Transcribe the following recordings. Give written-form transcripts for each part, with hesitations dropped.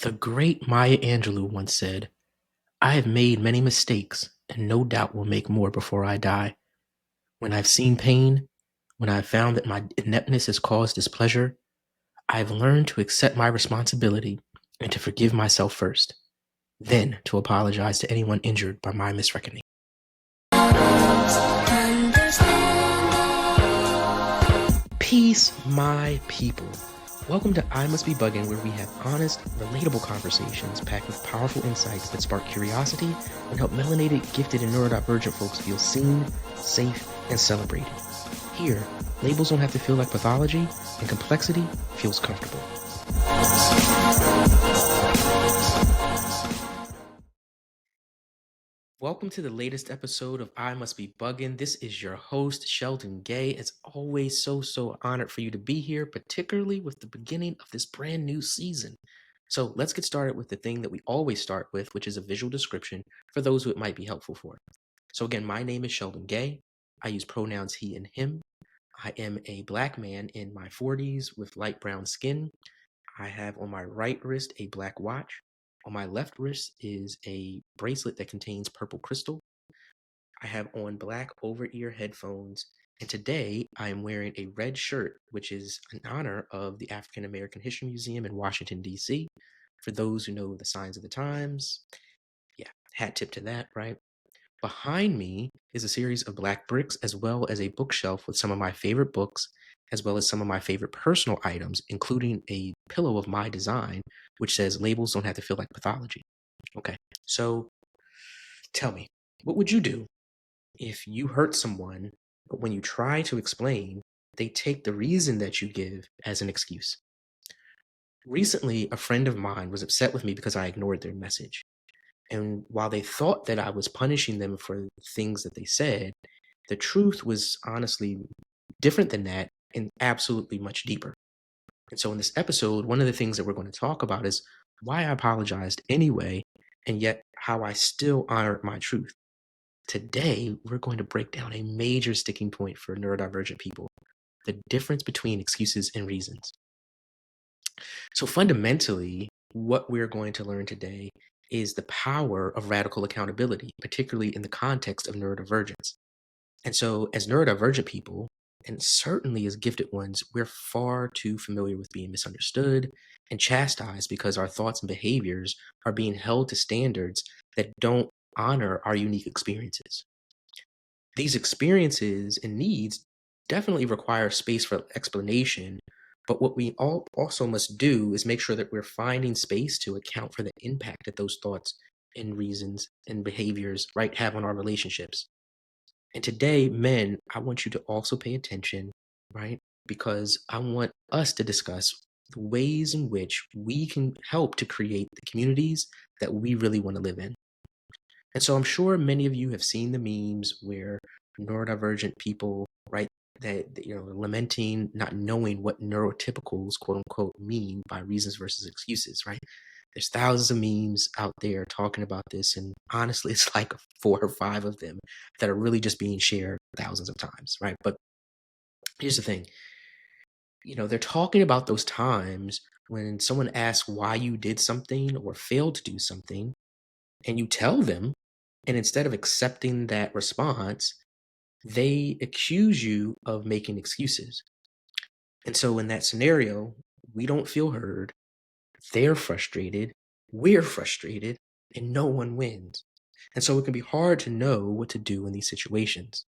The great Maya Angelou once said, "I have made many mistakes and no doubt will make more before I die. When I've seen pain, when I've found that my ineptness has caused displeasure, I have learned to accept my responsibility and to forgive myself first, then to apologize to anyone injured by my misreckoning." Peace, my people. Welcome to I Must Be BUGN, where we have honest, relatable conversations packed with powerful insights that spark curiosity and help melanated, gifted, and neurodivergent folks feel seen, safe, and celebrated. Here, labels don't have to feel like pathology, and complexity feels comfortable. Welcome to the latest episode of I Must Be BUGN. This is your host, Sheldon Gay. It's always so honored for you to be here, particularly with the beginning of this brand new season. So let's get started with the thing that we always start with, which is a visual description for those who it might be helpful for. So again, my name is Sheldon Gay. I use pronouns he and him. I am a Black man in my 40s with light brown skin. I have on my right wrist a black watch. On my left wrist is a bracelet that contains purple crystal. I have on black over-ear headphones, and today I am wearing a red shirt, which is in honor of the African American History Museum in Washington, D.C. For those who know the signs of the times, yeah, hat tip to that, right? Behind me is a series of black bricks, as well as a bookshelf with some of my favorite books, as well as some of my favorite personal items, including a pillow of my design, which says labels don't have to feel like pathology. Okay, so tell me, what would you do if you hurt someone, but when you try to explain, they take the reason that you give as an excuse? Recently, a friend of mine was upset with me because I ignored their message. And while they thought that I was punishing them for things that they said, the truth was honestly different than that and absolutely much deeper. And so in this episode, one of the things that we're going to talk about is why I apologized anyway, and yet how I still honored my truth. Today, we're going to break down a major sticking point for neurodivergent people, the difference between excuses and reasons. So fundamentally, what we're going to learn today is the power of radical accountability, particularly in the context of neurodivergence. And so, as neurodivergent people, and certainly as gifted ones, we're far too familiar with being misunderstood and chastised because our thoughts and behaviors are being held to standards that don't honor our unique experiences. These experiences and needs definitely require space for explanation, but what we all also must do is make sure that we're finding space to account for the impact that those thoughts and reasons and behaviors, right, have on our relationships. And today, men, I want you to also pay attention, right? Because I want us to discuss the ways in which we can help to create the communities that we really want to live in. And so I'm sure many of you have seen the memes where neurodivergent people, right, that lamenting not knowing what neurotypicals, quote unquote, mean by reasons versus excuses, right? There's thousands of memes out there talking about this, and honestly, it's like 4 or 5 of them that are really just being shared thousands of times, right? But here's the thing, they're talking about those times when someone asks why you did something or failed to do something, and you tell them, and instead of accepting that response, they accuse you of making excuses. And so in that scenario, we don't feel heard, they're frustrated, we're frustrated, and no one wins. And so it can be hard to know what to do in these situations.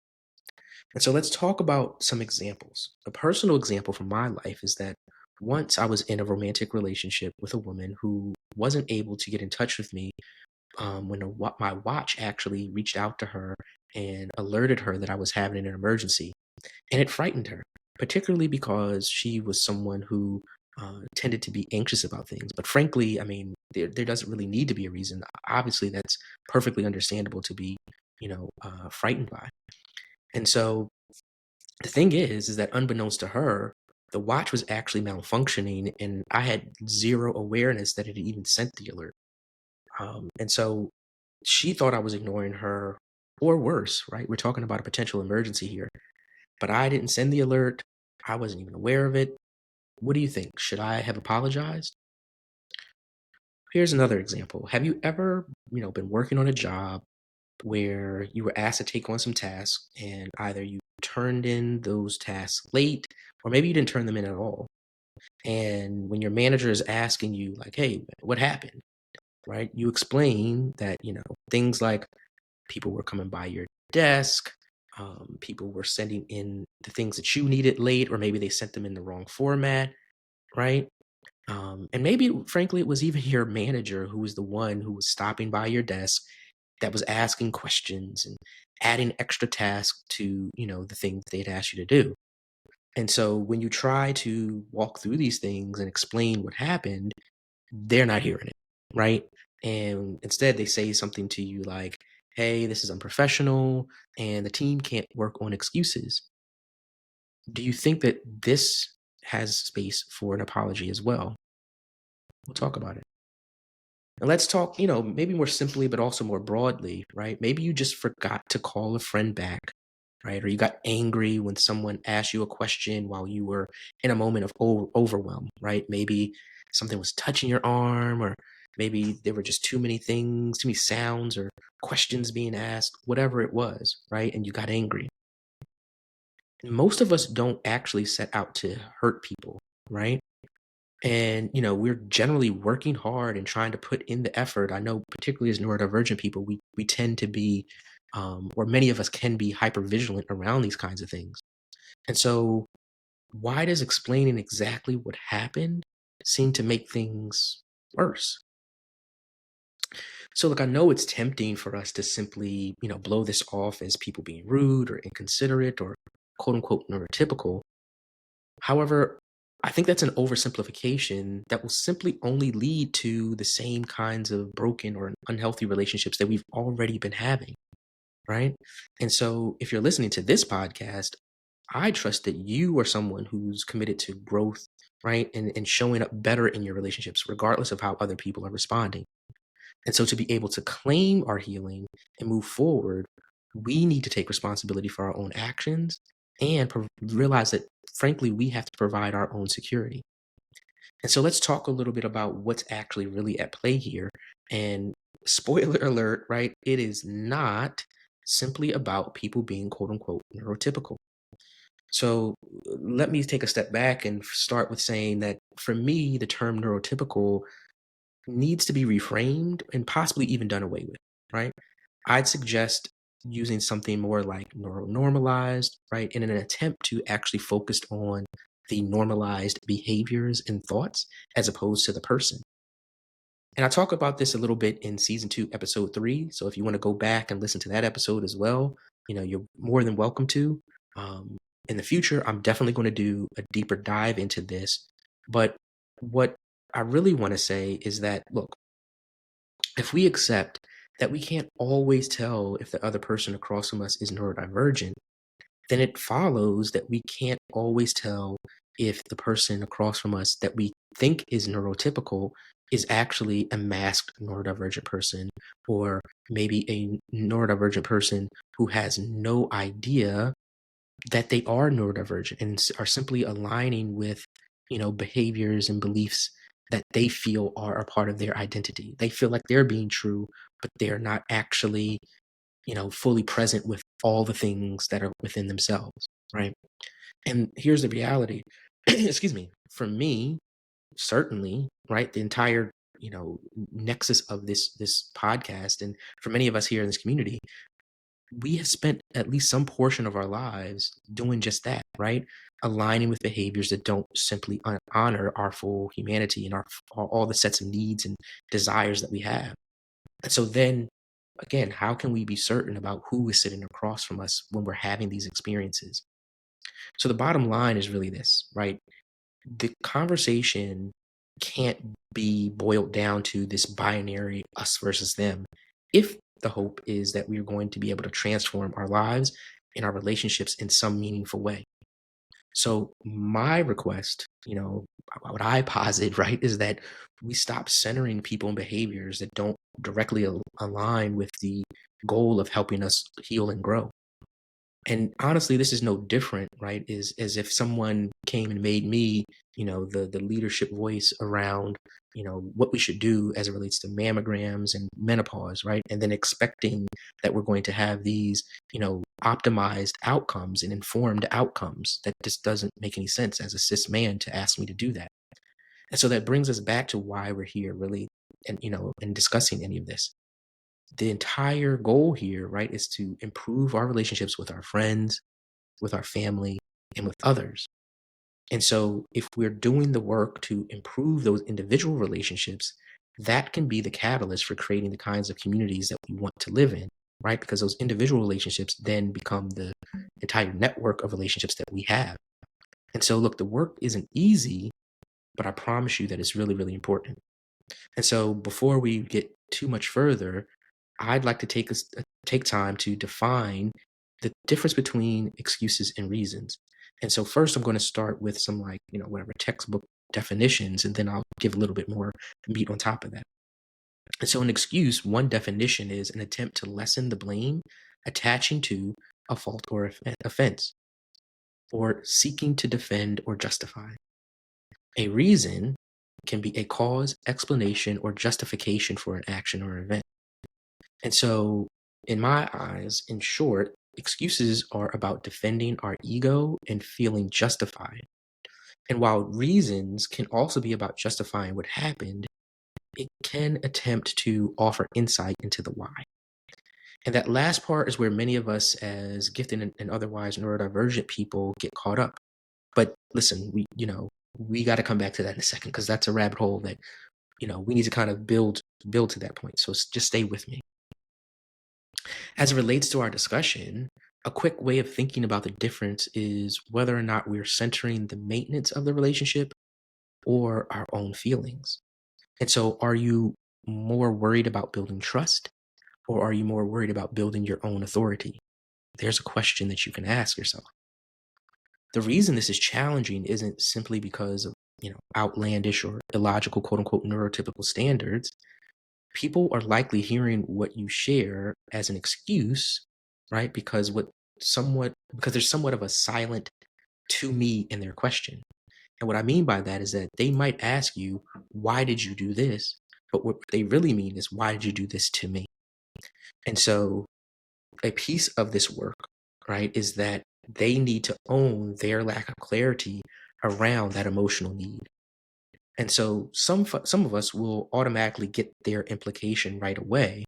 And so let's talk about some examples. A personal example from my life is that once I was in a romantic relationship with a woman who wasn't able to get in touch with me when my watch actually reached out to her and alerted her that I was having an emergency. And it frightened her, particularly because she was someone who tended to be anxious about things. But frankly, I mean, there doesn't really need to be a reason. Obviously, that's perfectly understandable to be, frightened by. And so the thing is that unbeknownst to her, the watch was actually malfunctioning, and I had zero awareness that it had even sent the alert. And so she thought I was ignoring her, or worse, right? We're talking about a potential emergency here. But I didn't send the alert. I wasn't even aware of it. What do you think? Should I have apologized? Here's another example. Have you ever, been working on a job where you were asked to take on some tasks and either you turned in those tasks late or maybe you didn't turn them in at all? And when your manager is asking you, like, hey, what happened? Right? You explain that, things like people were coming by your desk, people were sending in the things that you needed late, or maybe they sent them in the wrong format, right? And maybe, frankly, it was even your manager who was the one who was stopping by your desk that was asking questions and adding extra tasks to, the things they'd asked you to do. And so when you try to walk through these things and explain what happened, they're not hearing it, right? And instead, they say something to you like, hey, this is unprofessional and the team can't work on excuses. Do you think that this has space for an apology as well? We'll talk about it. And let's talk, maybe more simply, but also more broadly, right? Maybe you just forgot to call a friend back, right? Or you got angry when someone asked you a question while you were in a moment of overwhelm, right? Maybe something was touching your arm, or maybe there were just too many things, too many sounds or questions being asked, whatever it was, right? And you got angry. Most of us don't actually set out to hurt people, right? And, we're generally working hard and trying to put in the effort. I know, particularly as neurodivergent people, we tend to be, or many of us can be hyper vigilant around these kinds of things. And so, why does explaining exactly what happened seem to make things worse? So, look, I know it's tempting for us to simply, blow this off as people being rude or inconsiderate or quote unquote neurotypical. However, I think that's an oversimplification that will simply only lead to the same kinds of broken or unhealthy relationships that we've already been having, right? And so, if you're listening to this podcast, I trust that you are someone who's committed to growth, right? And showing up better in your relationships, regardless of how other people are responding. And so, to be able to claim our healing and move forward, we need to take responsibility for our own actions and realize that, frankly, we have to provide our own security. And so, let's talk a little bit about what's actually really at play here. And spoiler alert, right? It is not simply about people being quote unquote neurotypical. So, let me take a step back and start with saying that for me, the term neurotypical needs to be reframed and possibly even done away with, right? I'd suggest using something more like neuronormalized, right? In an attempt to actually focus on the normalized behaviors and thoughts as opposed to the person. And I talk about this a little bit in season 2, episode 3. So if you want to go back and listen to that episode as well, you're more than welcome to. Um, in the future, I'm definitely going to do a deeper dive into this. But what I really want to say is that, look, if we accept that we can't always tell if the other person across from us is neurodivergent, then it follows that we can't always tell if the person across from us that we think is neurotypical is actually a masked neurodivergent person, or maybe a neurodivergent person who has no idea that they are neurodivergent and are simply aligning with, behaviors and beliefs that they feel are a part of their identity. They feel like they're being true, but they're not actually, fully present with all the things that are within themselves, right? And here's the reality. Excuse me. For me, certainly, right, the entire, nexus of this podcast, and for many of us here in this community, we have spent at least some portion of our lives doing just that, right? Aligning with behaviors that don't simply honor our full humanity and all the sets of needs and desires that we have. And so then again, how can we be certain about who is sitting across from us when we're having these experiences? So the bottom line is really this, right? The conversation can't be boiled down to this binary us versus them. If the hope is that we are going to be able to transform our lives and our relationships in some meaningful way. So my request, what I posit, right, is that we stop centering people and behaviors that don't directly align with the goal of helping us heal and grow. And honestly, this is no different, right? Is as if someone came and made me, the leadership voice around, what we should do as it relates to mammograms and menopause, right? And then expecting that we're going to have these, optimized outcomes and informed outcomes. That just doesn't make any sense as a cis man to ask me to do that. And so that brings us back to why we're here, really, and and discussing any of this. The entire goal here, right, is to improve our relationships with our friends, with our family, and with others. And so, if we're doing the work to improve those individual relationships, that can be the catalyst for creating the kinds of communities that we want to live in, right? Because those individual relationships then become the entire network of relationships that we have. And so, look, the work isn't easy, but I promise you that it's really, really important. And so, before we get too much further, I'd like to take time to define the difference between excuses and reasons. And so first I'm going to start with some, like, whatever textbook definitions, and then I'll give a little bit more meat on top of that. And so an excuse, one definition, is an attempt to lessen the blame attaching to a fault or offense, or seeking to defend or justify. A reason can be a cause, explanation, or justification for an action or event. And so, in my eyes, in short, excuses are about defending our ego and feeling justified. And while reasons can also be about justifying what happened, it can attempt to offer insight into the why. And that last part is where many of us, as gifted and otherwise neurodivergent people, get caught up. But listen, we got to come back to that in a second, because that's a rabbit hole that we need to kind of build to that point. So just stay with me. As it relates to our discussion, a quick way of thinking about the difference is whether or not we're centering the maintenance of the relationship or our own feelings. And so, are you more worried about building trust, or are you more worried about building your own authority? There's a question that you can ask yourself. The reason this is challenging isn't simply because of, outlandish or illogical, quote unquote, neurotypical standards. People are likely hearing what you share as an excuse, right? Because there's somewhat of a silent to me in their question. And what I mean by that is that they might ask you, why did you do this? But what they really mean is, why did you do this to me? And so a piece of this work, right, is that they need to own their lack of clarity around that emotional need. And so some of us will automatically get their implication right away.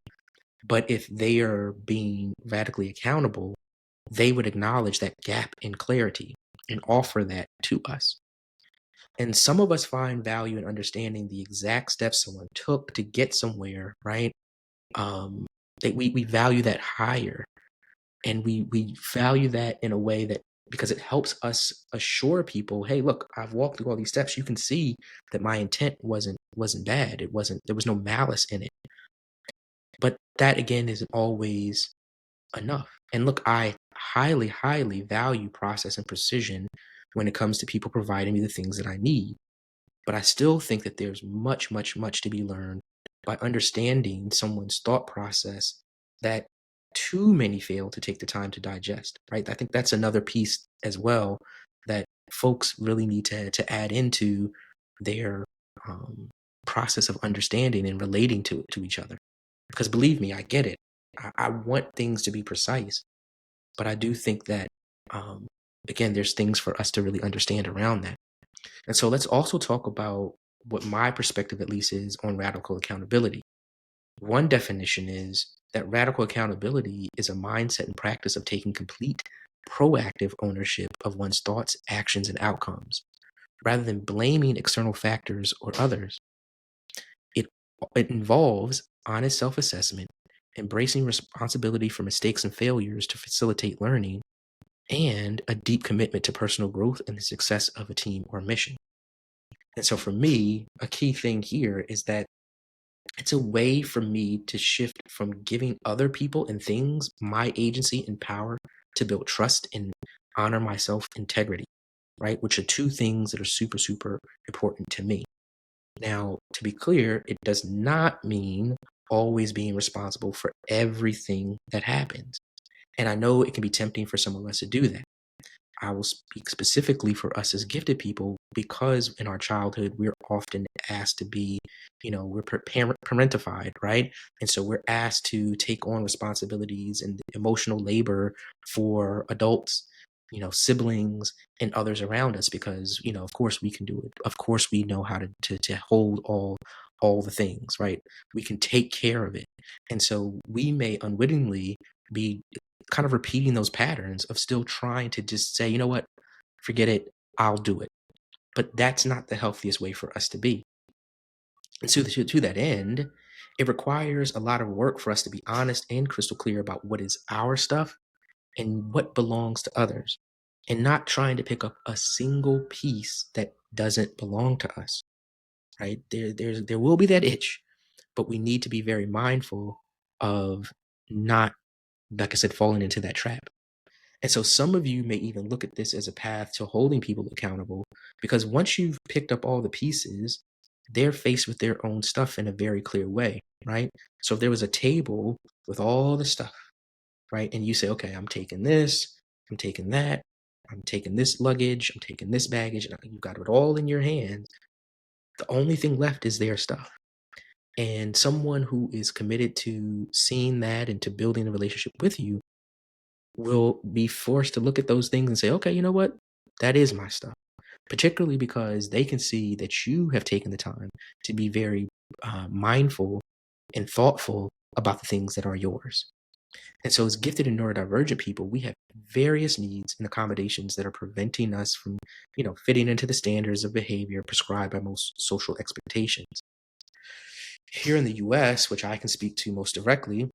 But if they are being radically accountable, they would acknowledge that gap in clarity and offer that to us. And some of us find value in understanding the exact steps someone took to get somewhere, right? Um, we value that higher, and we value that in a way that, because it helps us assure people, hey, look, I've walked through all these steps. You can see that my intent wasn't bad. There was no malice in it. But that, again, isn't always enough. And look, I highly, highly value process and precision when it comes to people providing me the things that I need. But I still think that there's much, much, much to be learned by understanding someone's thought process that too many fail to take the time to digest, right? I think that's another piece as well that folks really need to add into their um, process of understanding and relating to each other. Because believe me, I get it. I want things to be precise, but I do think that, um, again, there's things for us to really understand around that. And so let's also talk about what my perspective, at least, is on radical accountability. One definition is that radical accountability is a mindset and practice of taking complete, proactive ownership of one's thoughts, actions, and outcomes, rather than blaming external factors or others. It, it involves honest self assessment, embracing responsibility for mistakes and failures to facilitate learning, and a deep commitment to personal growth and the success of a team or mission. And so for me, a key thing here is that it's a way for me to shift from giving other people and things my agency and power to build trust and honor my self integrity, right? Which are two things that are super, super important to me. Now, to be clear, it does not mean always being responsible for everything that happens. And I know it can be tempting for some of us to do that. I will speak specifically for us as gifted people because in our childhood, we're often asked to be, we're parentified, right? And so we're asked to take on responsibilities and emotional labor for adults, siblings and others around us because, of course we can do it. Of course we know how to hold all the things, right? We can take care of it. And so we may unwittingly be kind of repeating those patterns of still trying to just say, you know what, forget it, I'll do it. But that's not the healthiest way for us to be. And so to that end, it requires a lot of work for us to be honest and crystal clear about what is our stuff and what belongs to others, and not trying to pick up a single piece that doesn't belong to us. Right? There will be that itch, but we need to be very mindful of not, like I said, falling into that trap. And so some of you may even look at this as a path to holding people accountable because once you've picked up all the pieces, they're faced with their own stuff in a very clear way, right? So if there was a table with all the stuff, right? And you say, okay, I'm taking this, I'm taking that, I'm taking this luggage, I'm taking this baggage, and you've got it all in your hands. The only thing left is their stuff. And someone who is committed to seeing that and to building a relationship with you will be forced to look at those things and say, okay, you know what? That is my stuff. Particularly because they can see that you have taken the time to be very mindful and thoughtful about the things that are yours. And so, as gifted and neurodivergent people, we have various needs and accommodations that are preventing us from, fitting into the standards of behavior prescribed by most social expectations. Here in the US, which I can speak to most directly,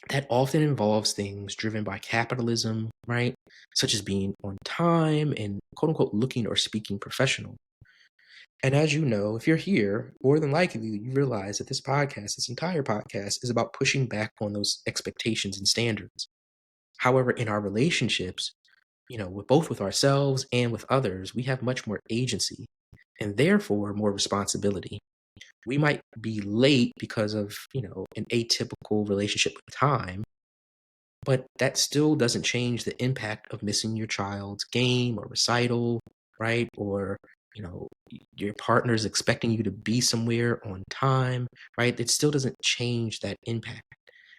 that often involves things driven by capitalism, right? Such as being on time and quote unquote looking or speaking professional. And as you know, if you're here, more than likely you realize that this entire podcast, is about pushing back on those expectations and standards. However, in our relationships, with ourselves and with others, we have much more agency and therefore more responsibility. We might be late because of, an atypical relationship with time, but that still doesn't change the impact of missing your child's game or recital, right? Or, your partner's expecting you to be somewhere on time, right? It still doesn't change that impact.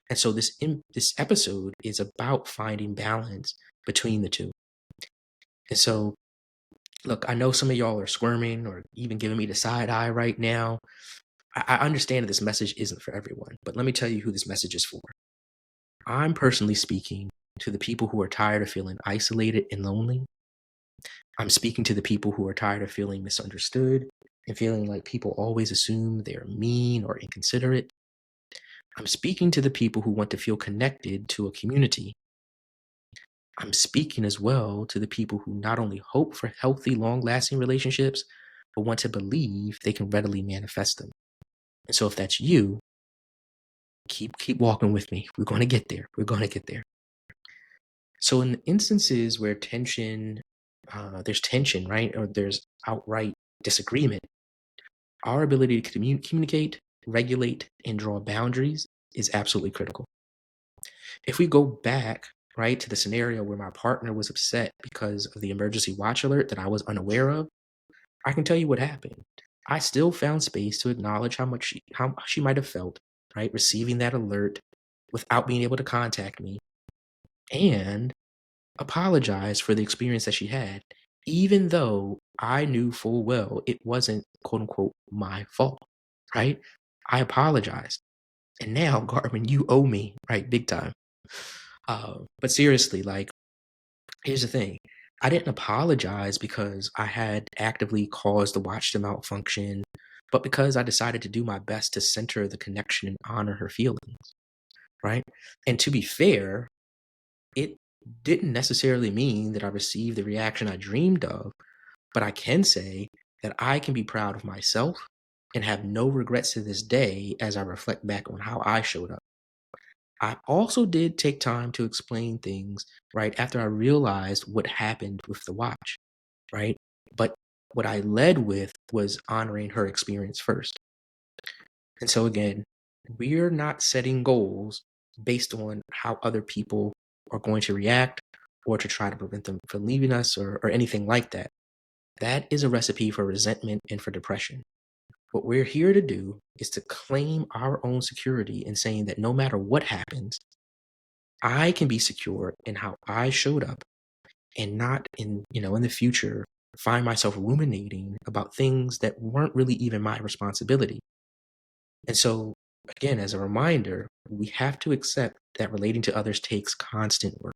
And so this episode is about finding balance between the two. And so, look, I know some of y'all are squirming or even giving me the side eye right now. I understand that this message isn't for everyone, but let me tell you who this message is for. I'm personally speaking to the people who are tired of feeling isolated and lonely. I'm speaking to the people who are tired of feeling misunderstood and feeling like people always assume they're mean or inconsiderate. I'm speaking to the people who want to feel connected to a community. I'm speaking as well to the people who not only hope for healthy, long lasting relationships, but want to believe they can readily manifest them. And so if that's you, keep walking with me. We're going to get there. We're going to get there. So in instances where there's tension, right, or there's outright disagreement, our ability to communicate, regulate, and draw boundaries is absolutely critical. If we go back, right, to the scenario where my partner was upset because of the emergency watch alert that I was unaware of, I can tell you what happened. I still found space to acknowledge how she might have felt, right, receiving that alert without being able to contact me, and apologize for the experience that she had, even though I knew full well it wasn't quote unquote my fault, right? I apologized. And now, Garmin, you owe me, right? Big time. But seriously, like, here's the thing. I didn't apologize because I had actively caused the watch to malfunction, but because I decided to do my best to center the connection and honor her feelings, right? And to be fair, it didn't necessarily mean that I received the reaction I dreamed of, but I can say that I can be proud of myself and have no regrets to this day as I reflect back on how I showed up. I also did take time to explain things right after I realized what happened with the watch, right? But what I led with was honoring her experience first. And so again, we're not setting goals based on how other people or going to react or to try to prevent them from leaving us or anything like that. That is a recipe for resentment and for depression. What we're here to do is to claim our own security in saying that no matter what happens, I can be secure in how I showed up and not in the future find myself ruminating about things that weren't really even my responsibility. And so, again, as a reminder, we have to accept that relating to others takes constant work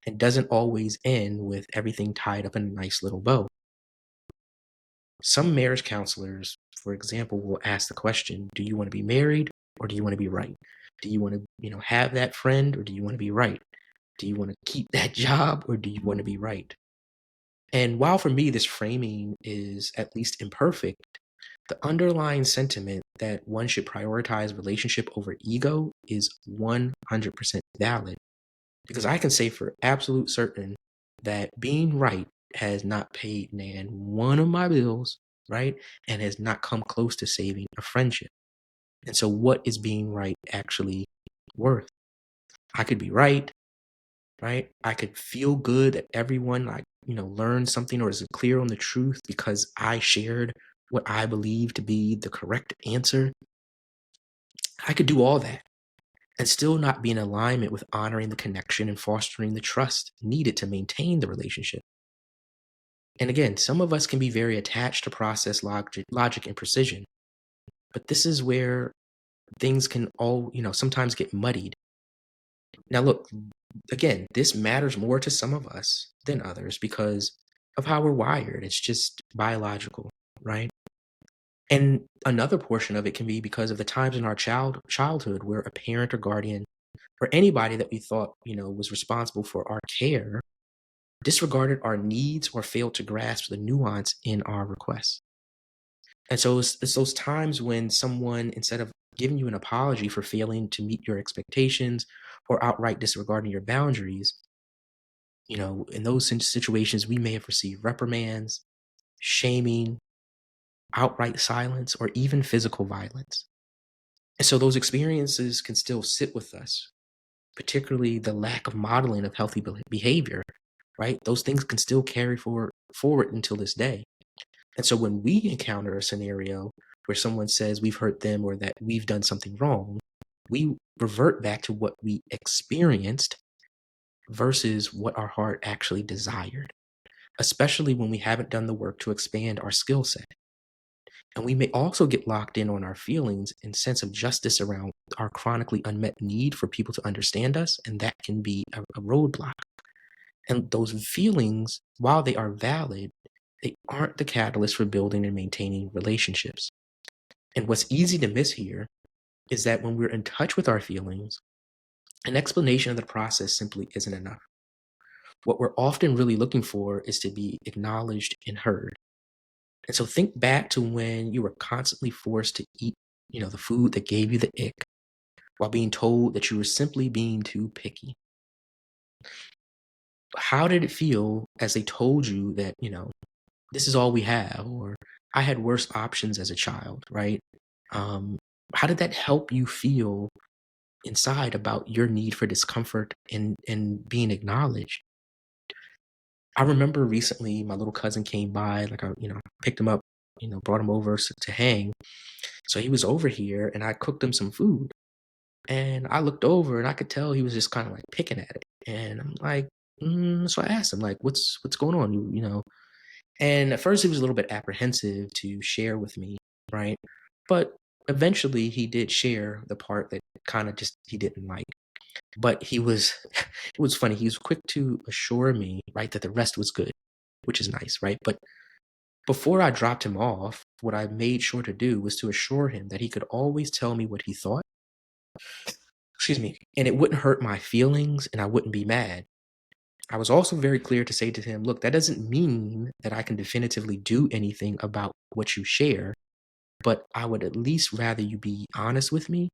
and doesn't always end with everything tied up in a nice little bow. Some marriage counselors, for example, will ask the question, do you want to be married or do you want to be right? Do you want to have that friend or do you want to be right? Do you want to keep that job or do you want to be right? And while for me this framing is at least imperfect, the underlying sentiment that one should prioritize relationship over ego is 100% valid. Because I can say for absolute certain that being right has not paid Nan one of my bills, right? And has not come close to saving a friendship. And so, what is being right actually worth? I could be right? I could feel good that everyone learned something or is clear on the truth because I shared what I believe to be the correct answer. I could do all that and still not be in alignment with honoring the connection and fostering the trust needed to maintain the relationship. And again, some of us can be very attached to process logic and precision, but this is where things can sometimes get muddied. Now, look, again, this matters more to some of us than others because of how we're wired. It's just biological, right? And another portion of it can be because of the times in our childhood where a parent or guardian or anybody that we thought, was responsible for our care disregarded our needs or failed to grasp the nuance in our requests. And so it's those times when someone, instead of giving you an apology for failing to meet your expectations or outright disregarding your boundaries, in those situations, we may have received reprimands, shaming, outright silence, or even physical violence. And so those experiences can still sit with us, particularly the lack of modeling of healthy behavior, right? Those things can still carry forward until this day. And so when we encounter a scenario where someone says we've hurt them or that we've done something wrong, we revert back to what we experienced versus what our heart actually desired, especially when we haven't done the work to expand our skill set. And we may also get locked in on our feelings and sense of justice around our chronically unmet need for people to understand us, and that can be a roadblock. And those feelings, while they are valid, they aren't the catalyst for building and maintaining relationships. And what's easy to miss here is that when we're in touch with our feelings, an explanation of the process simply isn't enough. What we're often really looking for is to be acknowledged and heard. And so think back to when you were constantly forced to eat, the food that gave you the ick while being told that you were simply being too picky. How did it feel as they told you that, this is all we have, or I had worse options as a child, right? Um, how did that help you feel inside about your need for discomfort and being acknowledged? I remember recently my little cousin came by, like I, picked him up, brought him over to hang. So he was over here and I cooked him some food. And I looked over and I could tell he was just kind of like picking at it. And I'm like, so I asked him, like, what's going on? And at first he was a little bit apprehensive to share with me, right? But eventually he did share the part that kind of just he didn't like. But he was it was funny. He was quick to assure me, right, that the rest was good, which is nice, right? But before I dropped him off, what I made sure to do was to assure him that he could always tell me what he thought, excuse me, and it wouldn't hurt my feelings and I wouldn't be mad. I was also very clear to say to him, look, that doesn't mean that I can definitively do anything about what you share, but I would at least rather you be honest with me.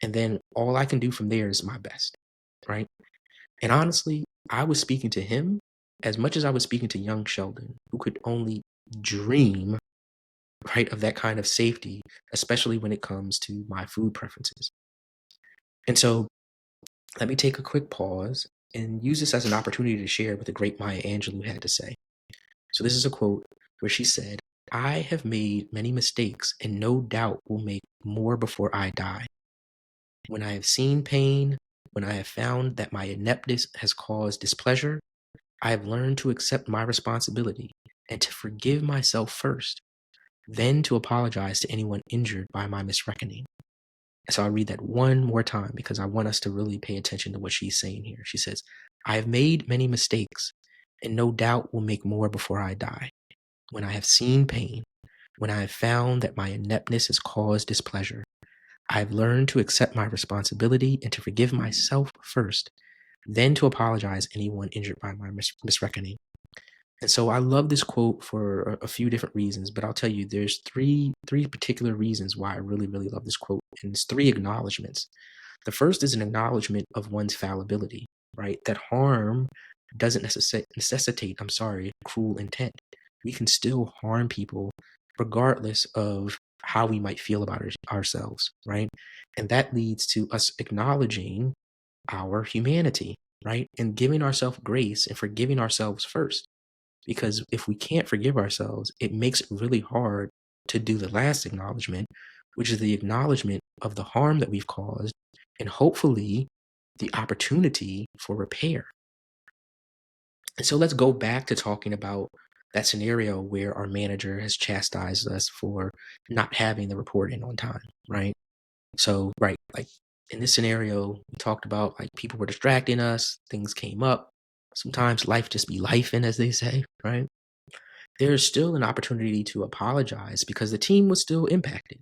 And then all I can do from there is my best, right? And honestly, I was speaking to him as much as I was speaking to young Sheldon, who could only dream, right, of that kind of safety, especially when it comes to my food preferences. And so let me take a quick pause and use this as an opportunity to share what the great Maya Angelou had to say. So this is a quote where she said, "I have made many mistakes and no doubt will make more before I die. When I have seen pain, when I have found that my ineptness has caused displeasure, I have learned to accept my responsibility and to forgive myself first, then to apologize to anyone injured by my misreckoning." So I'll read that one more time because I want us to really pay attention to what she's saying here. She says, "I have made many mistakes and no doubt will make more before I die. When I have seen pain, when I have found that my ineptness has caused displeasure, I have learned to accept my responsibility and to forgive myself first, then to apologize to anyone injured by my misreckoning." And so I love this quote for a few different reasons, but I'll tell you there's three particular reasons why I really, really love this quote. And it's three acknowledgments. The first is an acknowledgement of one's fallibility, right? That harm doesn't necessitate, cruel intent. We can still harm people regardless of how we might feel about ourselves, right? And that leads to us acknowledging our humanity, right? And giving ourselves grace and forgiving ourselves first. Because if we can't forgive ourselves, it makes it really hard to do the last acknowledgement, which is the acknowledgement of the harm that we've caused and hopefully the opportunity for repair. And so let's go back to talking about that scenario where our manager has chastised us for not having the report in on time, right? So, right, like in this scenario, we talked about like people were distracting us, things came up. Sometimes life just be lifing, as they say, right? There's still an opportunity to apologize because the team was still impacted.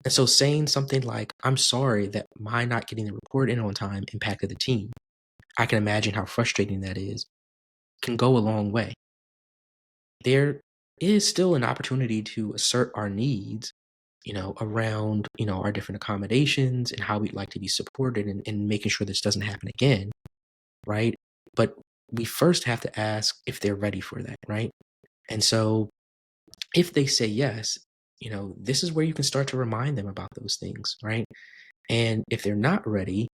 And so saying something like, "I'm sorry that my not getting the report in on time impacted the team. I can imagine how frustrating that is," can go a long way. There is still an opportunity to assert our needs, around, our different accommodations and how we'd like to be supported and making sure this doesn't happen again, right? But we first have to ask if they're ready for that, right? And so if they say yes, this is where you can start to remind them about those things, right? And if they're not ready,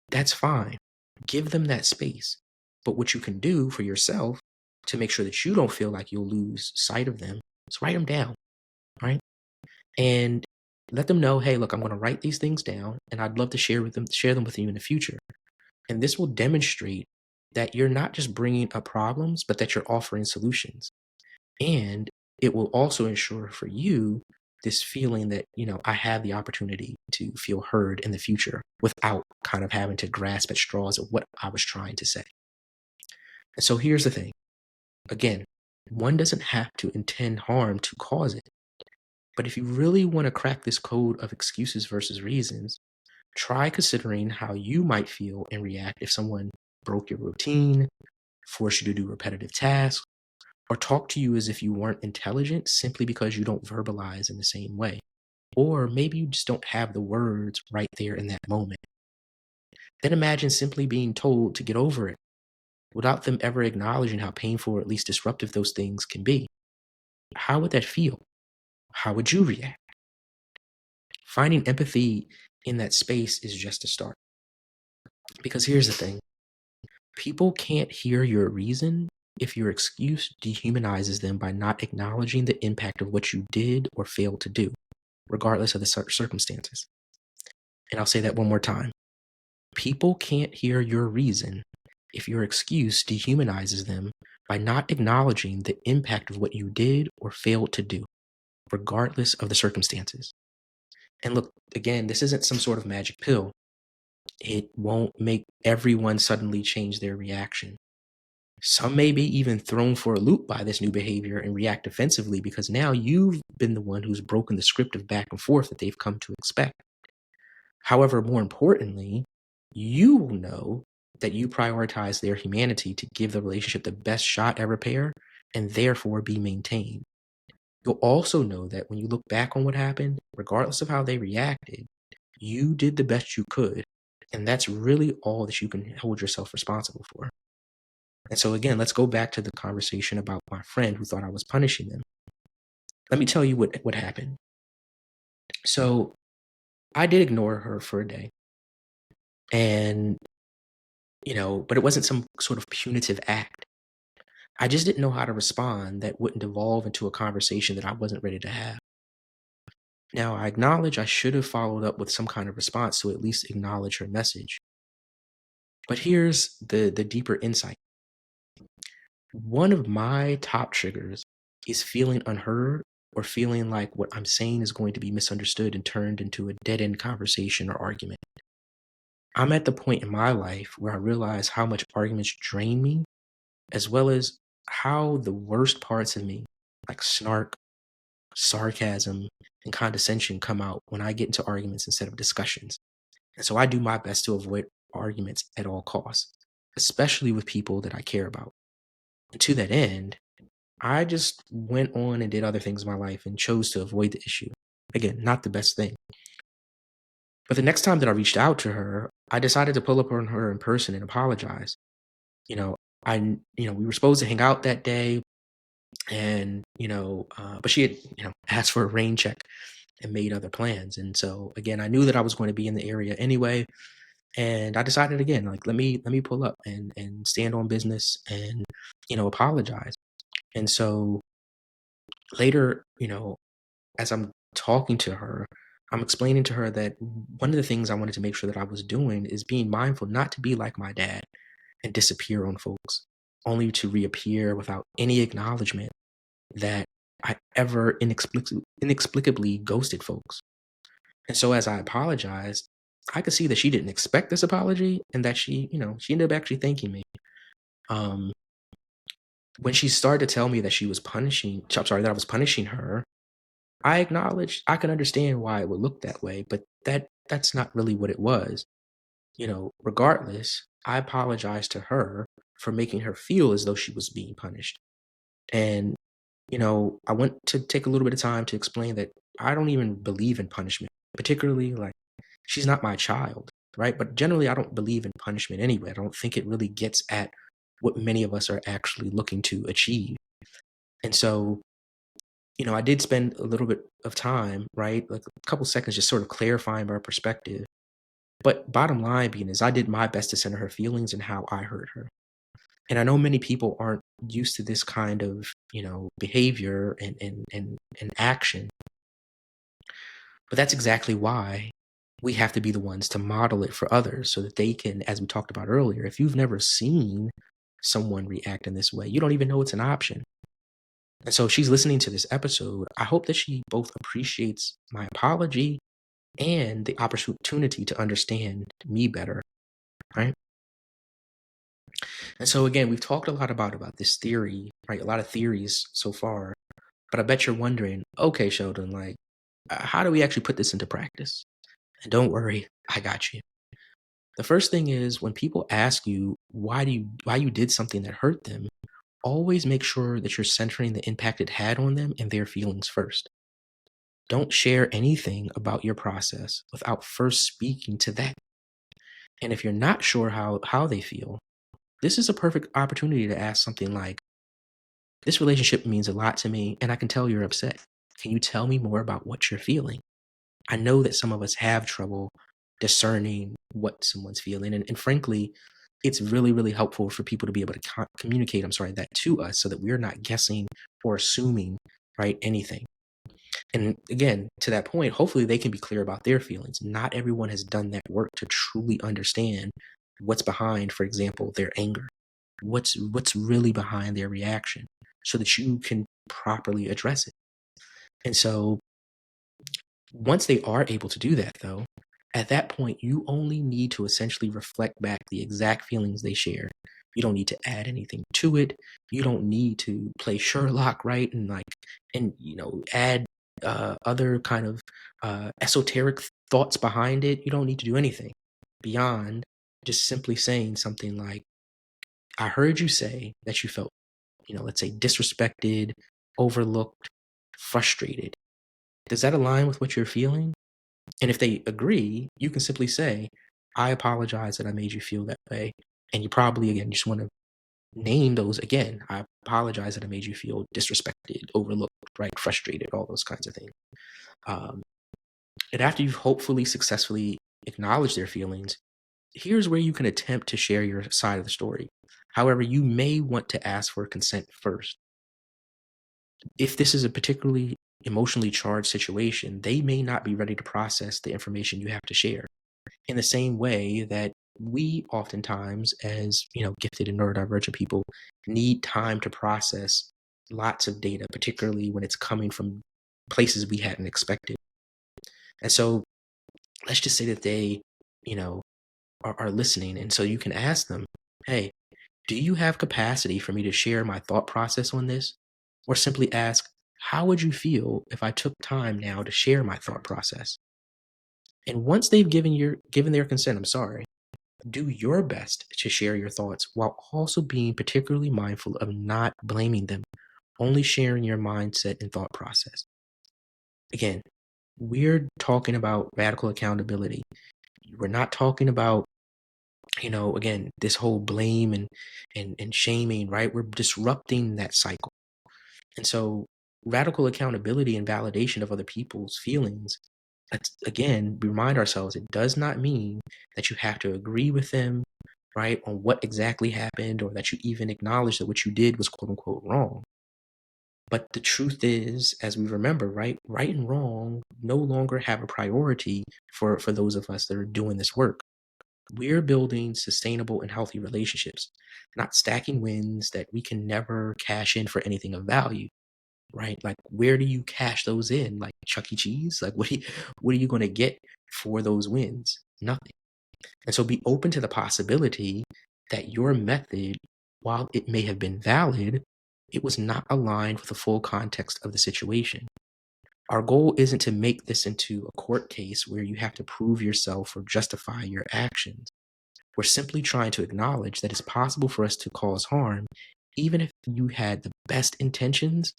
that's fine. Give them that space. But what you can do for yourself to make sure that you don't feel like you'll lose sight of them is write them down, right? And let them know, hey, look, I'm going to write these things down and I'd love to share them with you in the future. And this will demonstrate that you're not just bringing up problems, but that you're offering solutions. And it will also ensure for you this feeling that, I have the opportunity to feel heard in the future without kind of having to grasp at straws of what I was trying to say. And so here's the thing. Again, one doesn't have to intend harm to cause it. But if you really want to crack this code of excuses versus reasons, try considering how you might feel and react if someone broke your routine, forced you to do repetitive tasks, or talk to you as if you weren't intelligent simply because you don't verbalize in the same way. Or maybe you just don't have the words right there in that moment. Then imagine simply being told to get over it without them ever acknowledging how painful or at least disruptive those things can be. How would that feel? How would you react? Finding empathy in that space is just a start. Because here's the thing, people can't hear your reason if your excuse dehumanizes them by not acknowledging the impact of what you did or failed to do, regardless of the circumstances. And I'll say that one more time. People can't hear your reason if your excuse dehumanizes them by not acknowledging the impact of what you did or failed to do, regardless of the circumstances. And look, again, this isn't some sort of magic pill. It won't make everyone suddenly change their reaction. Some may be even thrown for a loop by this new behavior and react defensively because now you've been the one who's broken the script of back and forth that they've come to expect. However, more importantly, you will know that you prioritize their humanity to give the relationship the best shot at repair and therefore be maintained. You'll also know that when you look back on what happened, regardless of how they reacted, you did the best you could. And that's really all that you can hold yourself responsible for. And so again, let's go back to the conversation about my friend who thought I was punishing them. Let me tell you what happened. So I did ignore her for a day. And but it wasn't some sort of punitive act. I just didn't know how to respond that wouldn't devolve into a conversation that I wasn't ready to have. Now, I acknowledge I should have followed up with some kind of response to at least acknowledge her message. But here's the deeper insight. One of my top triggers is feeling unheard or feeling like what I'm saying is going to be misunderstood and turned into a dead end conversation or argument. I'm at the point in my life where I realize how much arguments drain me, as well as how the worst parts of me, like snark, sarcasm, and condescension, come out when I get into arguments instead of discussions. And so I do my best to avoid arguments at all costs, especially with people that I care about. And to that end, I just went on and did other things in my life and chose to avoid the issue. Again, not the best thing. But the next time that I reached out to her, I decided to pull up on her in person and apologize. You know, we were supposed to hang out that day, and but she had asked for a rain check and made other plans. And so again, I knew that I was going to be in the area anyway, and I decided again, like let me pull up and stand on business and apologize. And so later, as I'm talking to her, I'm explaining to her that one of the things I wanted to make sure that I was doing is being mindful not to be like my dad and disappear on folks, only to reappear without any acknowledgement that I ever inexplicably ghosted folks. And so as I apologized, I could see that she didn't expect this apology and that she ended up actually thanking me. Um, when she started to tell me that that I was punishing her, I acknowledged I could understand why it would look that way, but that's not really what it was. Regardless, I apologized to her for making her feel as though she was being punished. And, I went to take a little bit of time to explain that I don't even believe in punishment, particularly like she's not my child, right? But generally, I don't believe in punishment anyway. I don't think it really gets at what many of us are actually looking to achieve. And so, I did spend a little bit of time, right? Like a couple seconds just sort of clarifying my perspective. But bottom line being is I did my best to center her feelings and how I heard her. And I know many people aren't used to this kind of, behavior and action, but that's exactly why we have to be the ones to model it for others so that they can, as we talked about earlier, if you've never seen someone react in this way, you don't even know it's an option. And so if she's listening to this episode, I hope that she both appreciates my apology and the opportunity to understand me better, right? And so again, we've talked a lot about this theory, right? A lot of theories so far, but I bet you're wondering, okay, Sheldon, like, how do we actually put this into practice? And don't worry, I got you. The first thing is when people ask you why you did something that hurt them, always make sure that you're centering the impact it had on them and their feelings first. Don't share anything about your process without first speaking to that. And if you're not sure how they feel, this is a perfect opportunity to ask something like, this relationship means a lot to me, and I can tell you're upset. Can you tell me more about what you're feeling? I know that some of us have trouble discerning what someone's feeling. And frankly, it's really, really helpful for people to be able to communicate, that to us so that we're not guessing or assuming, right, anything. And again, to that point, hopefully they can be clear about their feelings. Not everyone has done that work to truly understand what's behind, for example, their anger. What's really behind their reaction so that you can properly address it. And so once they are able to do that, though, at that point, you only need to essentially reflect back the exact feelings they share. You don't need to add anything to it. You don't need to play Sherlock, right? And add other kind of esoteric thoughts behind it. You don't need to do anything beyond just simply saying something like, I heard you say that you felt, let's say disrespected, overlooked, frustrated. Does that align with what you're feeling? And if they agree, you can simply say, I apologize that I made you feel that way. And you probably, again, just want to name those again. I apologize that I made you feel disrespected, overlooked, right? Frustrated, all those kinds of things. And after you've hopefully successfully acknowledged their feelings, Here's where you can attempt to share your side of the story. However, you may want to ask for consent first. If this is a particularly emotionally charged situation, they may not be ready to process the information you have to share. In the same way that we oftentimes, as gifted and neurodivergent people, need time to process lots of data, particularly when it's coming from places we hadn't expected. And so let's just say that they, you know, are listening. And so you can ask them, hey, do you have capacity for me to share my thought process on this? Or simply ask, how would you feel if I took time now to share my thought process? And once they've given their consent, do your best to share your thoughts while also being particularly mindful of not blaming them, only sharing your mindset and thought process. Again, we're talking about radical accountability. We're not talking about, again, this whole blame and shaming, right? We're disrupting that cycle. And so radical accountability and validation of other people's feelings, again, remind ourselves it does not mean that you have to agree with them, right, on what exactly happened, or that you even acknowledge that what you did was quote unquote wrong. But the truth is, as we remember, right and wrong no longer have a priority for those of us that are doing this work. We're building sustainable and healthy relationships, not stacking wins that we can never cash in for anything of value, right? Like, where do you cash those in? Like Chuck E. Cheese? Like, what are you going to get for those wins? Nothing. And so be open to the possibility that your method, while it may have been valid, it was not aligned with the full context of the situation. Our goal isn't to make this into a court case where you have to prove yourself or justify your actions. We're simply trying to acknowledge that it's possible for us to cause harm, even if you had the best intentions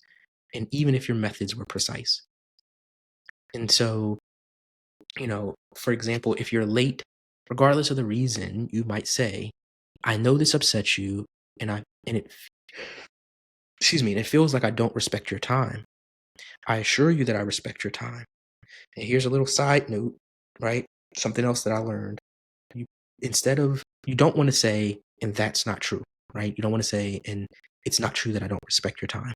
and even if your methods were precise. And so, for example, if you're late, regardless of the reason, you might say, I know this upsets you, and it feels like I don't respect your time. I assure you that I respect your time. And here's a little side note, right? Something else that I learned. You you don't want to say, and that's not true, right? You don't want to say, and it's not true that I don't respect your time.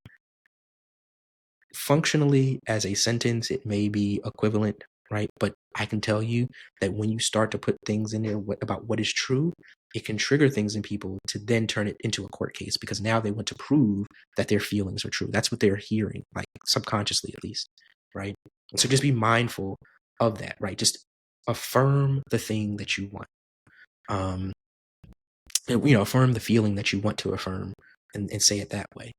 Functionally, as a sentence, it may be equivalent, right? But I can tell you that when you start to put things in there about what is true, it can trigger things in people to then turn it into a court case, because now they want to prove that their feelings are true. That's what they're hearing, like subconsciously at least, right? And so just be mindful of that, right? Just affirm the thing that you want. Affirm the feeling that you want to affirm, and say it that way.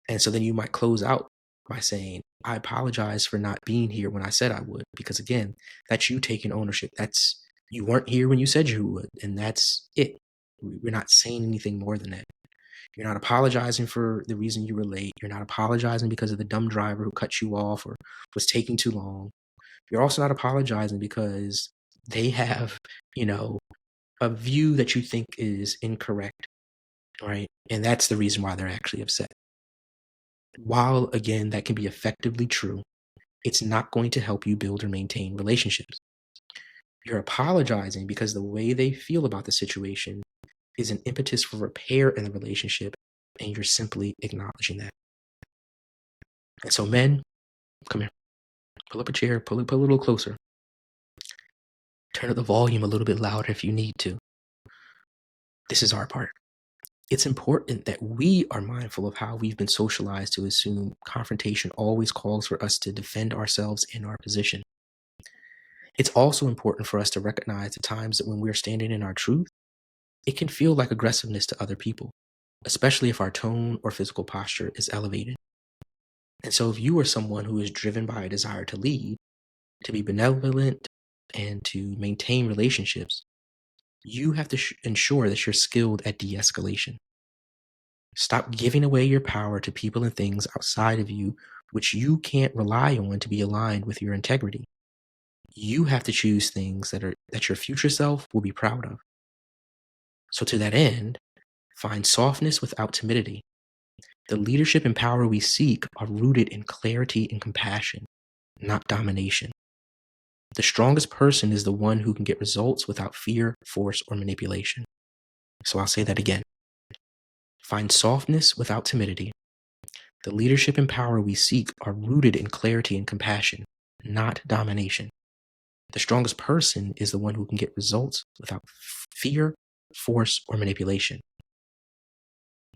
And so then you might close out by saying, I apologize for not being here when I said I would. Because again, that's you taking ownership. That's, you weren't here when you said you would. And that's it. We're not saying anything more than that. You're not apologizing for the reason you were late. You're not apologizing because of the dumb driver who cut you off or was taking too long. You're also not apologizing because they have, a view that you think is incorrect, right? And that's the reason why they're actually upset. While, again, that can be effectively true, it's not going to help you build or maintain relationships. You're apologizing because the way they feel about the situation is an impetus for repair in the relationship, and you're simply acknowledging that. And so, men, come here. Pull up a chair, pull it a little closer. Turn up the volume a little bit louder if you need to. This is our part. It's important that we are mindful of how we've been socialized to assume confrontation always calls for us to defend ourselves in our position. It's also important for us to recognize the times that when we're standing in our truth, it can feel like aggressiveness to other people, especially if our tone or physical posture is elevated. And so if you are someone who is driven by a desire to lead, to be benevolent, and to maintain relationships, you have to ensure that you're skilled at de-escalation. Stop giving away your power to people and things outside of you, which you can't rely on to be aligned with your integrity. You have to choose things that your future self will be proud of. So to that end, find softness without timidity. The leadership and power we seek are rooted in clarity and compassion, not domination. The strongest person is the one who can get results without fear, force, or manipulation. So I'll say that again. Find softness without timidity. The leadership and power we seek are rooted in clarity and compassion, not domination. The strongest person is the one who can get results without fear, force, or manipulation.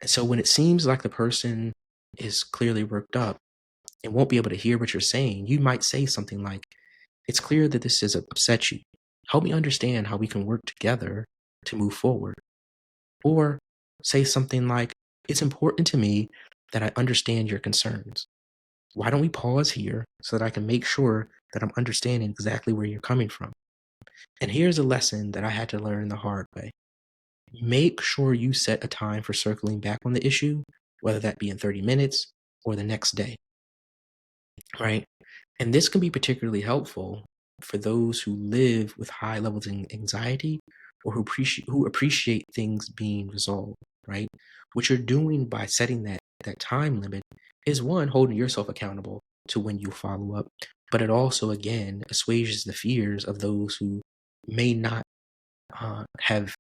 And so when it seems like the person is clearly worked up and won't be able to hear what you're saying, you might say something like, "It's clear that this has upset you. Help me understand how we can work together to move forward." Or say something like, "It's important to me that I understand your concerns. Why don't we pause here so that I can make sure that I'm understanding exactly where you're coming from? And here's a lesson that I had to learn the hard way. Make sure you set a time for circling back on the issue, whether that be in 30 minutes or the next day," right? And this can be particularly helpful for those who live with high levels of anxiety or who appreciate things being resolved, right? What you're doing by setting that time limit is, one, holding yourself accountable to when you follow up, but it also, again, assuages the fears of those who may not have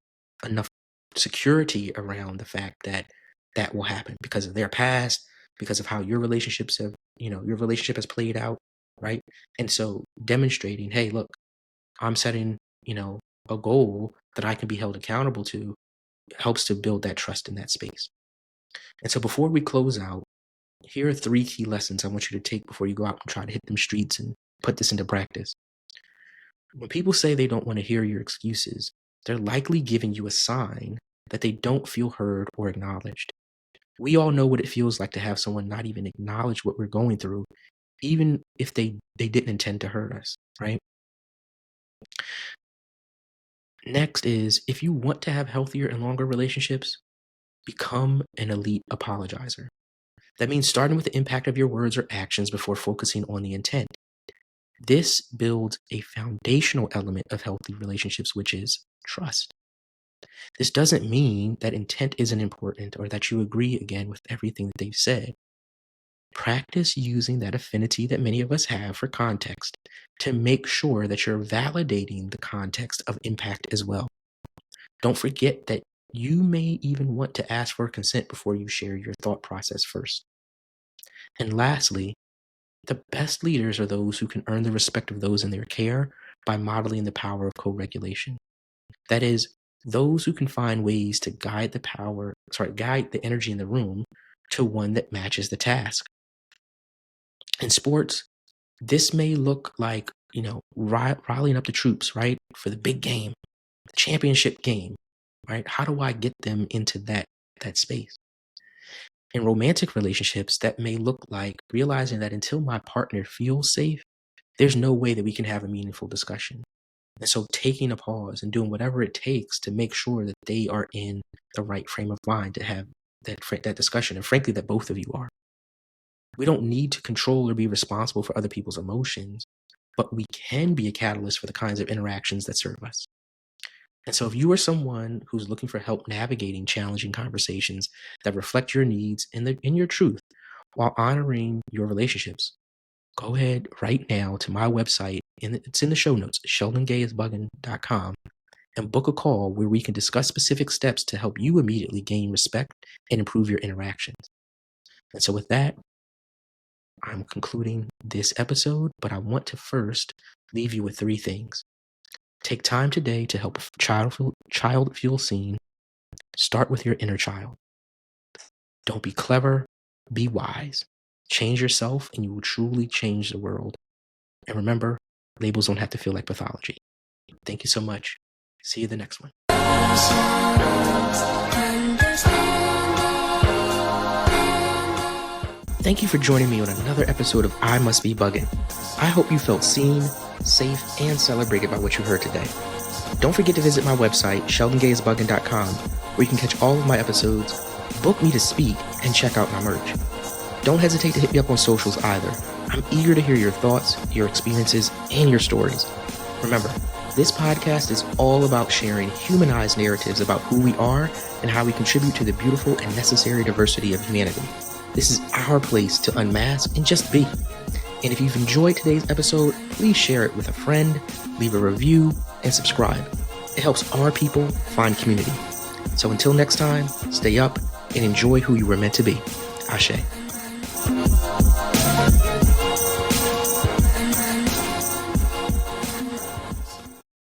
enough security around the fact that that will happen because of their past, because of how your relationships have, your relationship has played out, right? And so demonstrating, hey, look, I'm setting, a goal that I can be held accountable to helps to build that trust in that space. And so before we close out, here are 3 key lessons I want you to take before you go out and try to hit them streets and put this into practice. When people say they don't want to hear your excuses, they're likely giving you a sign that they don't feel heard or acknowledged. We all know what it feels like to have someone not even acknowledge what we're going through, even if they didn't intend to hurt us, right? Next is, if you want to have healthier and longer relationships, become an elite apologizer. That means starting with the impact of your words or actions before focusing on the intent. This builds a foundational element of healthy relationships, which is trust. This doesn't mean that intent isn't important or that you agree again with everything that they've said. Practice using that affinity that many of us have for context to make sure that you're validating the context of impact as well. Don't forget that you may even want to ask for consent before you share your thought process first. And lastly, the best leaders are those who can earn the respect of those in their care by modeling the power of co-regulation. That is, those who can find ways to guide the energy in the room to one that matches the task. In sports, this may look like, rallying up the troops, right? For the big game, the championship game, right? How do I get them into that space? In romantic relationships, that may look like realizing that until my partner feels safe, there's no way that we can have a meaningful discussion. And so taking a pause and doing whatever it takes to make sure that they are in the right frame of mind to have that discussion, and frankly, that both of you are. We don't need to control or be responsible for other people's emotions, but we can be a catalyst for the kinds of interactions that serve us. And so if you are someone who's looking for help navigating challenging conversations that reflect your needs and your truth while honoring your relationships, go ahead right now to my website, and it's in the show notes, sheldongayisbugn.com, and book a call where we can discuss specific steps to help you immediately gain respect and improve your interactions. And so with that, I'm concluding this episode, but I want to first leave you with 3 things. Take time today to help a child feel seen. Start with your inner child. Don't be clever, be wise. Change yourself and you will truly change the world. And remember, labels don't have to feel like pathology. Thank you so much. See you the next one. Thank you for joining me on another episode of I Must Be BUGN. I hope you felt seen, safe, and celebrated by what you heard today. Don't forget to visit my website, sheldongayisbugn.com, where you can catch all of my episodes, book me to speak, and check out my merch. Don't hesitate to hit me up on socials either. I'm eager to hear your thoughts, your experiences, and your stories. Remember, this podcast is all about sharing humanized narratives about who we are and how we contribute to the beautiful and necessary diversity of humanity. This is our place to unmask and just be. And if you've enjoyed today's episode, please share it with a friend, leave a review, and subscribe. It helps our people find community. So until next time, stay up and enjoy who you were meant to be. Ashe.